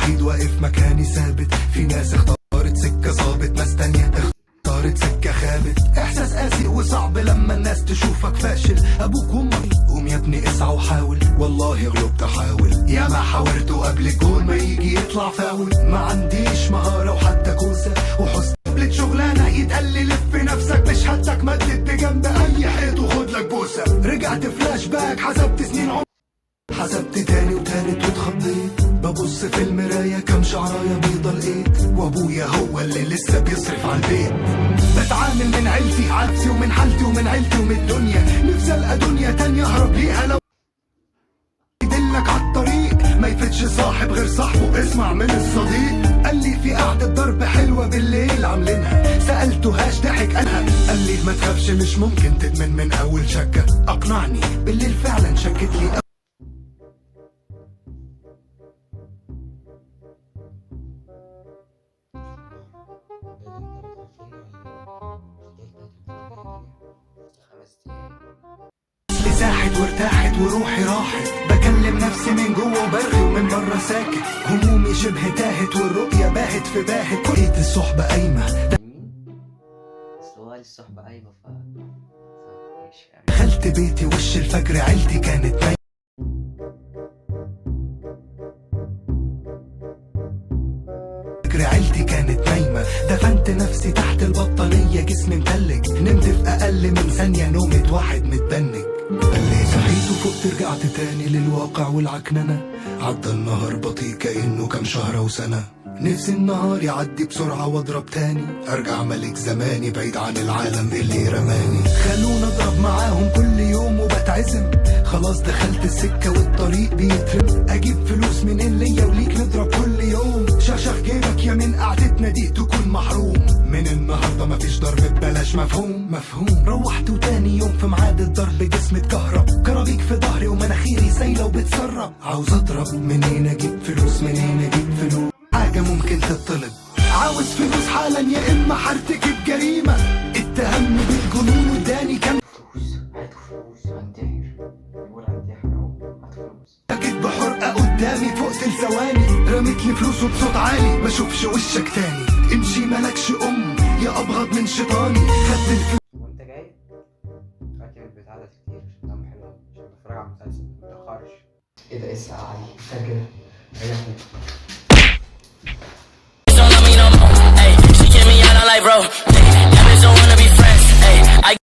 وحيد واقف مكاني ثابت. في ناس اختارت سكة صابت، ناس تانية اختارت سكة خابت. احساس قاسي وصعب لما الناس تشوفك فاشل. ابوك وامك قوم يا ابني اسعى وحاول، والله غلبت احاول. يا ما حاولت قبل الجول ما يجي يطلع فاول. ما عنديش مهارة وحتى كوسة وحسن قبلت شغلانة يتقل لف في نفسك. مش هاتك مدد بجنب اي حيط وخد لك بوسة. رجعت فلاش باك حسبت سنين عمر، حسبت تاني وتالت واتخضيت. ببص في المراية كم شعراية بيضة لقيت، وابويا هو اللي لسه بيصرف على البيت. بتعامل من عيلتي عكسي ومن حالتي ومن عيلتي ومن الدنيا. نفسي القى دنيا تانية اهرب ليها. لو يدلك عالطريق ما يفتش صاحب غير صاحبه، اسمع من الصديق. قال لي في قعدة ضرب حلوة بالليل عاملينها، سألته هاش ضحك انا. قال لي ما تخافش مش ممكن تدمن من اول شكة. اقنعني بالليل فعلا شكت لي. ساحت وارتاحت وروحي راحت. بكلم نفسي من جوه وبرغي ومن بره ساكت. همومي شبه تاهت والرؤية باهت في باهت. لقيت الصحبة قايمة، الصحبة قايمة دخلت بيتي وش الفجر عيلتي كانت نايمة. عيلتي كانت نايمة. دفنت نفسي تحت البطانية جسمي متلج. نمت في أقل من ثانية نومة واحد متبنج. قال لي صحيت وفقت رجعت تاني للواقع والعكننة. عدى النهار بطيء كأنه كام شهر وسنة. نفسي النهار يعدي بسرعة واضرب تاني. ارجع ملك زماني بعيد عن العالم اللي رماني. خلونا اضرب معاهم كل يوم وبتعزم. خلاص دخلت السكة والطريق بيترم. اجيب فلوس منين ليا وليك نضرب كل يوم. شخشخ جيبك يا من قعدتنا دي تكون محروم. من النهاردة مفيش ضرب ببلاش. مفهوم مفهوم. روحت وتاني يوم في ميعاد الضرب جسمي اتكهرب. كرابيك في ظهري ومناخيري سايلة وبتسرب. عاوز اضرب منين اجيب فلوس منين اجيب فلوس. حاجة ممكن تطلب. عاوز فلوس حالا يا اما هرتكب جريمة. اتهمني بالجنون واداني كام فلوس. هنتحر بقول هنتحر اهو. هات فلوس. اكيد بحرقة قدامي فوق ثواني. رميت لي فلوس وبصوت عالي ما اشوفش وشك تاني. امشي مالكش يا ابغض من شيطاني. خدت الفلوس وانت جاي فاكر البتاع ده كتير عشان دمه حلو عشان بتفرج على المسلسل متأخرش. ايه ده؟ ايه الساعة دي؟ فاكر ريحني. Hey, she kick me out, I'm like, bro.